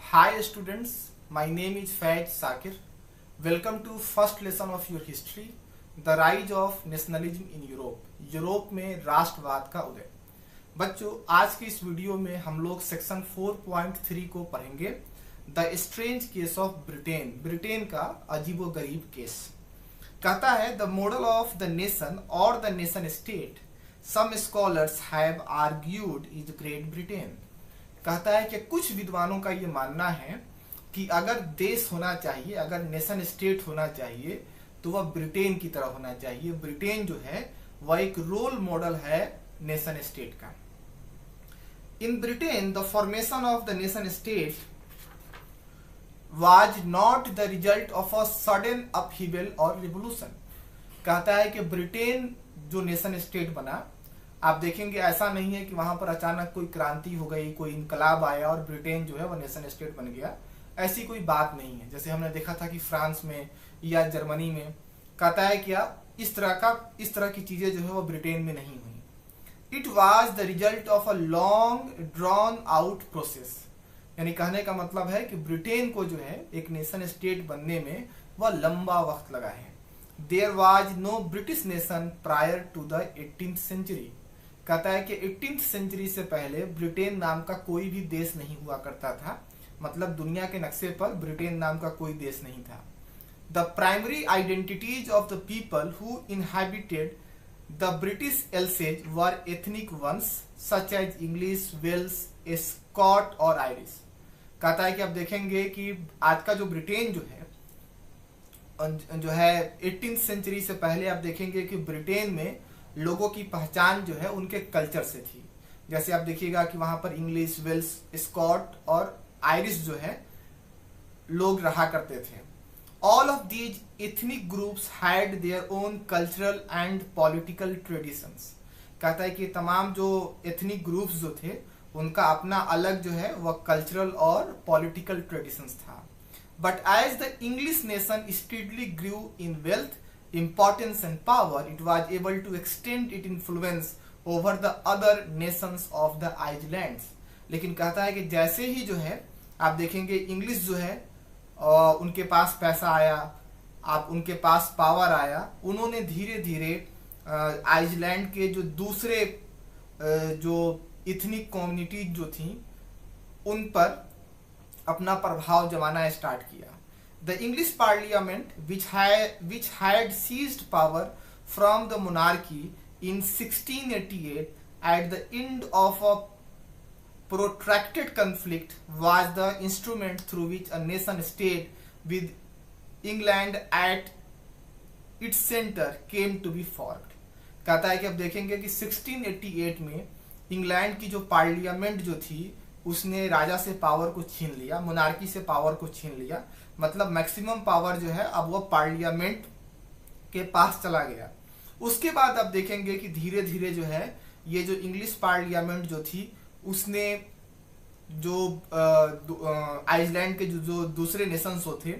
Hi students, my name is Faiz Sakir. Welcome to first lesson of your history, the rise of nationalism in Europe. Europe में राष्ट्रवाद का उदय। बच्चों, आज की इस वीडियो में हम लोग सेक्शन 4.3 को पढ़ेंगे, the strange case of Britain. Britain का अजीबोगरीब केस। कहता है the model of the nation और the nation state some scholars have argued is great Britain. कहता है कि कुछ विद्वानों का ये मानना है कि अगर देश होना चाहिए, अगर नेशन स्टेट होना चाहिए तो वह ब्रिटेन की तरह होना चाहिए। ब्रिटेन जो है वह एक रोल मॉडल है नेशन स्टेट का। In Britain the formation of the nation state was not the result of a sudden upheaval और रिवोल्यूशन। कहता है कि ब्रिटेन जो नेशन स्टेट बना, आप देखेंगे ऐसा नहीं है कि वहां पर अचानक कोई क्रांति हो गई, कोई इनकलाब आया और ब्रिटेन जो है वह नेशन स्टेट बन गया। ऐसी कोई बात नहीं है जैसे हमने देखा था कि फ्रांस में या जर्मनी में। कहता है क्या इस तरह की चीजें जो है वो ब्रिटेन में नहीं हुई। It was the result of a long drawn out process. यानी कहने का मतलब है कि ब्रिटेन को जो है एक नेशन स्टेट बनने में वह लंबा वक्त लगा है। There was no British nation prior to the 18th century. कहता है कि 18th सेंचुरी से पहले ब्रिटेन नाम का कोई भी देश नहीं हुआ करता था। मतलब दुनिया के नक्शे पर ब्रिटेन नाम का कोई देश नहीं था। The primary identities of the people who inhabited the British isles were ethnic ones such as English, Welsh, Scot और आयरिश। कहता है कि आप देखेंगे कि आज का जो ब्रिटेन जो है 18th सेंचुरी से पहले आप देखेंगे कि ब्रिटेन में लोगों की पहचान जो है उनके कल्चर से थी। जैसे आप देखिएगा कि वहां पर इंग्लिश, वेल्स, स्कॉट और आयरिश जो है लोग रहा करते थे। All of these ethnic groups had their own cultural and political traditions. कहता है कि तमाम जो एथनिक ग्रुप्स जो थे उनका अपना अलग जो है वह कल्चरल और पॉलिटिकल ट्रेडिशंस था। But as the English nation speedily grew in wealth, importance and power, it was able to extend its influence over the other nations of the islands. लेकिन कहता है कि जैसे ही जो है आप देखेंगे इंग्लिश जो है उनके पास पैसा आया, आप उनके पास पावर आया, उन्होंने धीरे धीरे आइसलैंड के जो दूसरे जो इथनिक कम्युनिटीज जो थी उन पर अपना प्रभाव जमाना स्टार्ट किया। The English Parliament, which had seized power from the monarchy in 1688 at the end of a protracted conflict, was the instrument through which a nation state with England at its center came to be formed. कहता है कि अब देखेंगे कि 1688 में England की जो parliament जो थी उसने राजा से पावर को छीन लिया, मोनार्की से पावर को छीन लिया। मतलब मैक्सिमम पावर जो है अब वो पार्लियामेंट के पास चला गया। उसके बाद आप देखेंगे कि धीरे धीरे जो है ये जो इंग्लिश पार्लियामेंट जो थी उसने जो आइसलैंड के जो दूसरे नेशंस थे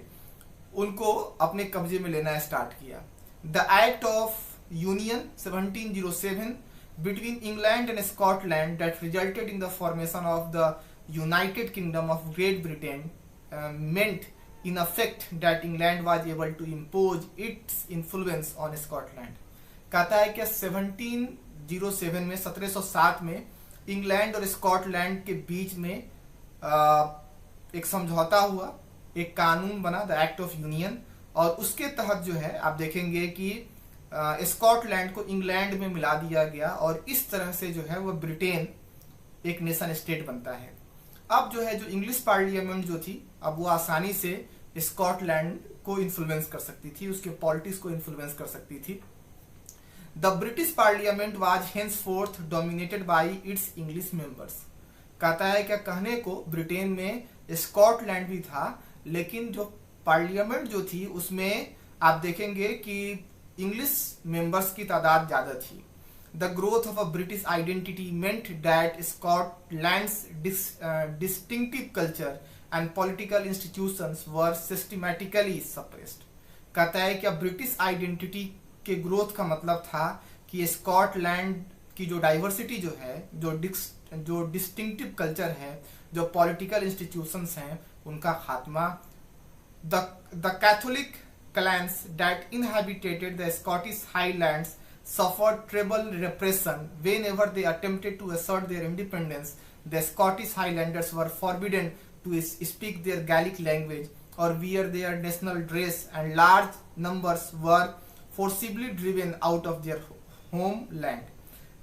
उनको अपने कब्जे में लेना स्टार्ट किया। The act of union 1707 between England and Scotland that resulted in the formation of the United Kingdom of Great Britain meant in effect that England was able to impose its influence on Scotland. कहता है कि 1707 में 1707 में England और Scotland के बीच में एक समझौता हुआ, एक कानून बना, द एक्ट ऑफ यूनियन, और उसके तहत जो है आप देखेंगे कि स्कॉटलैंड को इंग्लैंड में मिला दिया गया और इस तरह से जो है वो ब्रिटेन एक नेशन स्टेट बनता है। अब जो है जो इंग्लिश पार्लियामेंट जो थी अब वो आसानी से स्कॉटलैंड को इन्फ्लुएंस कर सकती थी, उसके पॉलिटिक्स को इन्फ्लुएंस कर सकती थी। The British parliament was henceforth dominated by its English members. कहता है क्या कहने को ब्रिटेन में स्कॉटलैंड भी था लेकिन जो पार्लियामेंट जो थी उसमें आप देखेंगे कि इंग्लिश मेंबर्स की तादाद ज्यादा थी। The growth of a British identity meant that Scotland's distinctive culture and political institutions were systematically suppressed. कहता है कि ब्रिटिश आइडेंटिटी के ग्रोथ का मतलब था कि स्कॉटलैंड की जो डाइवर्सिटी जो है, जो जो डिस्टिंक्टिव कल्चर है, जो पॉलिटिकल इंस्टीट्यूशंस हैं, उनका खात्मा। The Catholic clans that inhabited the Scottish Highlands suffered treble repression whenever they attempted to assert their independence. The Scottish Highlanders were forbidden to speak their Gaelic language or wear their national dress, and large numbers were forcibly driven out of their homeland.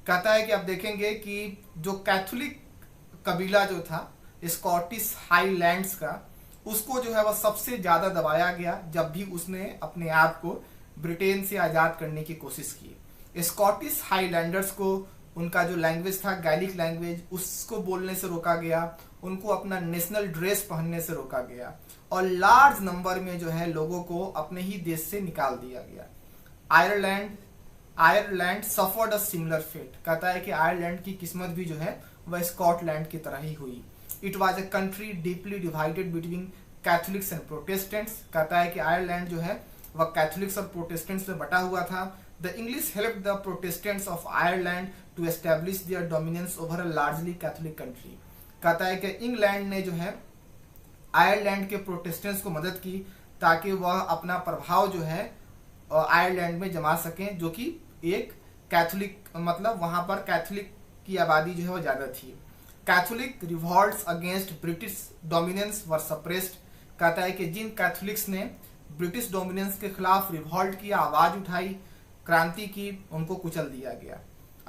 कहता है कि आप देखेंगे कि जो Catholic कबीला जो था स्कॉटिश हाईलैंड्स का, उसको जो है वह सबसे ज्यादा दबाया गया जब भी उसने अपने आप को ब्रिटेन से आजाद करने की कोशिश की। स्कॉटिश हाईलैंडर्स को उनका जो लैंग्वेज था गैलिक लैंग्वेज, उसको बोलने से रोका गया, उनको अपना नेशनल ड्रेस पहनने से रोका गया, और लार्ज नंबर में जो है लोगों को अपने ही देश से निकाल दिया गया। Ireland suffered a similar fate. कहता है कि आयरलैंड की किस्मत भी जो है वह स्कॉटलैंड की तरह ही हुई। It was a country deeply divided between Catholics and Protestants. कहता है कि आयरलैंड जो है वह कैथोलिक्स और प्रोटेस्टेंट्स में बटा हुआ था। The English help the Protestants of Ireland to establish their dominance over a largely Catholic country. कहता है कि इंग्लैंड ने जो है आयरलैंड के प्रोटेस्टेंट्स को मदद की ताकि वह अपना प्रभाव जो है आयरलैंड में जमा सकें, जो कि एक कैथोलिक, मतलब वहां पर कैथोलिक की आबादी जो है वो ज्यादा थी। Catholic revolts against British dominance were suppressed. कहता है कि जिन कैथोलिक्स ने ब्रिटिश डोमिनेंस के खिलाफ रिवॉल्ट किया, आवाज उठाई, क्रांति की, उनको कुचल दिया गया,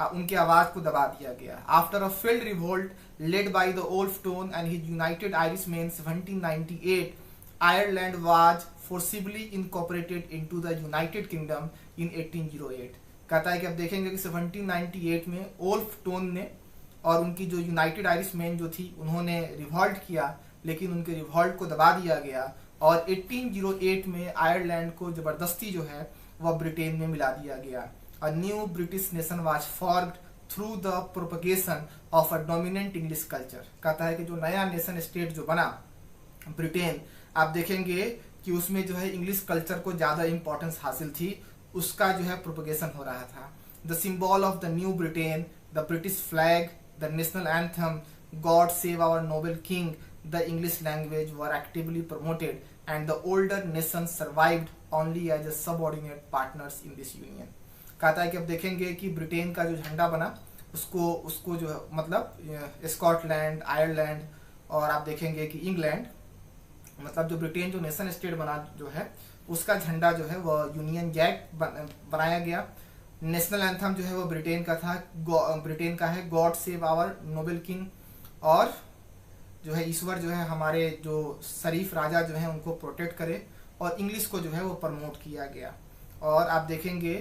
उनकी आवाज को दबा दिया गया। After a failed revolt led by the Wolfe Tone and his United Irishmen 1798, Ireland was forcibly incorporated into the United Kingdom in 1808। कहता है कि अब देखेंगे कि 1798 में ओल्फटोन ने और उनकी जो यूनाइटेड आयरिशमैन जो थी, उन्होंने रिवॉल्ट किया, लेकिन उनके रिवॉल्ट को दबा दिया गया और 1808 में आयरलैंड को जबरदस्ती जो है वह ब्रिटेन में मिला दिया गया। A new British nation was formed through the propagation of a dominant English culture. कहता है कि जो नया नेशन स्टेट जो बना ब्रिटेन, आप देखेंगे कि उसमें जो है इंग्लिश कल्चर को ज्यादा इंपॉर्टेंस हासिल थी, उसका जो है प्रोपगेशन हो रहा था। The symbol of the new Britain, the British flag, the national anthem, God Save Our Noble King, the English language were actively promoted, and the older nations survived only as a subordinate partners in this union. कहता है कि अब देखेंगे कि Britain का जो झंडा बना, उसको जो मतलब स्कॉटलैंड, आयरलैंड और आप देखेंगे कि इंग्लैंड, मतलब जो ब्रिटेन जो नेशन स्टेट बना जो है, उसका झंडा जो है वह यूनियन जैक बनाया गया। नेशनल एंथम जो है वो ब्रिटेन का था, ब्रिटेन का है God save our noble king, और जो है ईश्वर जो है हमारे जो शरीफ राजा जो है उनको प्रोटेक्ट करे, और इंग्लिश को जो है वो प्रमोट किया गया। और आप देखेंगे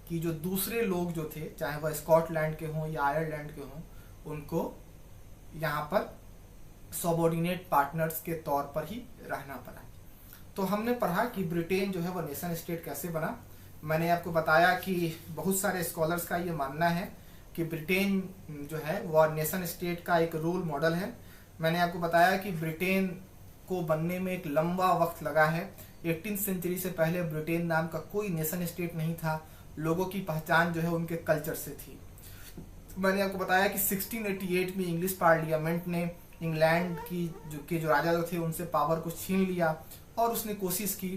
कि जो दूसरे लोग जो थे, चाहे वह स्कॉटलैंड के हों या आयरलैंड के हों, उनको यहाँ पर सबऑर्डिनेट पार्टनर्स के तौर पर ही रहना पड़ा। तो हमने पढ़ा कि ब्रिटेन जो है वो नेशन स्टेट कैसे बना। मैंने आपको बताया कि बहुत सारे स्कॉलर्स का ये मानना है कि ब्रिटेन जो है वह नेशन स्टेट का एक रोल मॉडल है। मैंने आपको बताया कि ब्रिटेन को बनने में एक लंबा वक्त लगा है। 18वीं सेंचुरी से पहले ब्रिटेन नाम का कोई नेशन स्टेट नहीं था। लोगों की पहचान जो है उनके कल्चर से थी। मैंने आपको बताया कि 1688 में इंग्लिश पार्लियामेंट ने इंग्लैंड की जो राजा जो थे उनसे पावर को छीन लिया, और उसने कोशिश की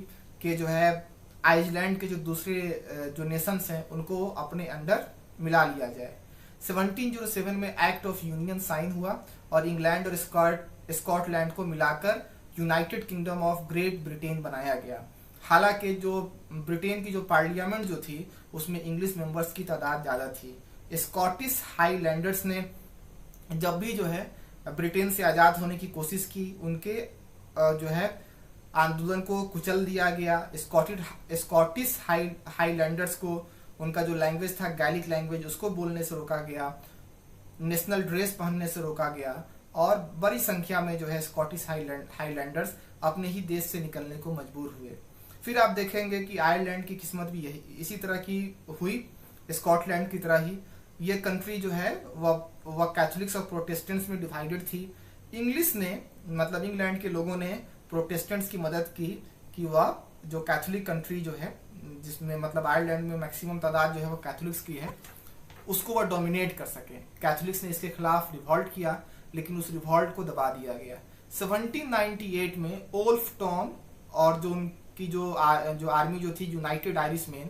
कि जो है आइसलैंड के जो दूसरे जो नेशंस हैं उनको अपने अंडर मिला लिया जाए। 1707 में एक्ट ऑफ यूनियन साइन हुआ और इंग्लैंड और स्कॉटलैंड को मिलाकर United kingdom of great Britain बनाया गया। हालांकि जो ब्रिटेन की जो पार्लियामेंट जो थी उसमें इंग्लिश मेंबर्स की तादाद ज्यादा थी। स्कॉटिश हाईलैंडर्स ने जब भी जो है ब्रिटेन से आजाद होने की कोशिश की, उनके जो है आंदोलन को कुचल दिया गया। स्कॉटिश हाईलैंडर्स को उनका जो लैंग्वेज था गैलिक लैंग्वेज, उसको बोलने से रोका गया, नेशनल ड्रेस पहनने से रोका गया, और बड़ी संख्या में जो है स्कॉटिश हाईलैंडर्स अपने ही देश से निकलने को मजबूर हुए। फिर आप देखेंगे कि आयरलैंड की किस्मत भी इसी तरह की हुई, स्कॉटलैंड की तरह ही। ये कंट्री जो है वह कैथोलिक्स और प्रोटेस्टेंट्स में डिवाइडेड थी। इंग्लिश ने, मतलब इंग्लैंड के लोगों ने प्रोटेस्टेंट्स की मदद की कि वह जो कैथोलिक कंट्री जो है, जिसमें मतलब आयरलैंड में मैक्सिमम तादाद जो है वो कैथोलिक्स की है, उसको वह डोमिनेट कर सके। कैथोलिक्स ने इसके खिलाफ रिवॉल्ट किया, लेकिन उस रिवॉल्ट को दबा दिया गया। 1798 में ओल्फ टॉन और जो उनकी जो आर्मी जो थी यूनाइटेड आयरिशमैन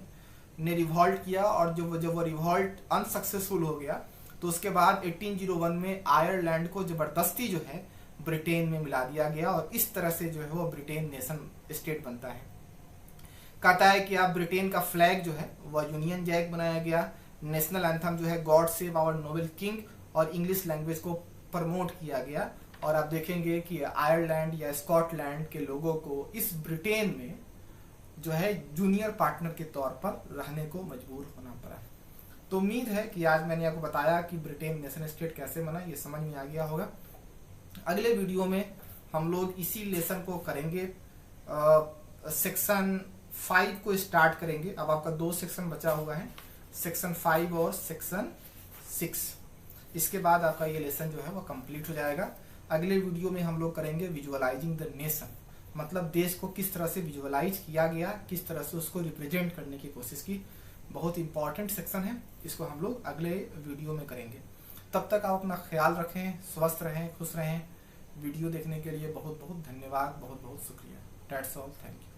ने रिवॉल्ट किया, और जब वो रिवॉल्ट अनसक्सेसफुल हो गया तो उसके बाद 1801 में आयरलैंड को जबरदस्ती जो है ब्रिटेन में मिला दिया गया, और इस तरह से जो है वो ब्रिटेन नेशन स्टेट बनता है। कहता है कि आप ब्रिटेन का फ्लैग जो है वह यूनियन जैक बनाया गया, नेशनल एंथम जो है God save our noble king, और इंग्लिश लैंग्वेज को प्रमोट किया गया। और आप देखेंगे कि आयरलैंड या स्कॉटलैंड के लोगों को इस ब्रिटेन में जो है जूनियर पार्टनर के तौर पर रहने को मजबूर होना पड़ा। तो उम्मीद है कि आज मैंने आपको बताया कि ब्रिटेन नेशन स्टेट कैसे बना, ये समझ में आ गया होगा। अगले वीडियो में हम लोग इसी लेसन को करेंगे, सेक्शन 5 को स्टार्ट करेंगे। अब आपका 2 सेक्शन बचा हुआ है, सेक्शन 5 और सेक्शन 6। इसके बाद आपका ये लेसन जो है वो कंप्लीट हो जाएगा। अगले वीडियो में हम लोग करेंगे विजुअलाइजिंग द नेशन, मतलब देश को किस तरह से विजुअलाइज किया गया, किस तरह से उसको रिप्रेजेंट करने की कोशिश की। बहुत इंपॉर्टेंट सेक्शन है, इसको हम लोग अगले वीडियो में करेंगे। तब तक आप अपना ख्याल रखें, स्वस्थ रहें, खुश रहें। वीडियो देखने के लिए बहुत बहुत धन्यवाद, बहुत बहुत शुक्रिया। That's all, thank you.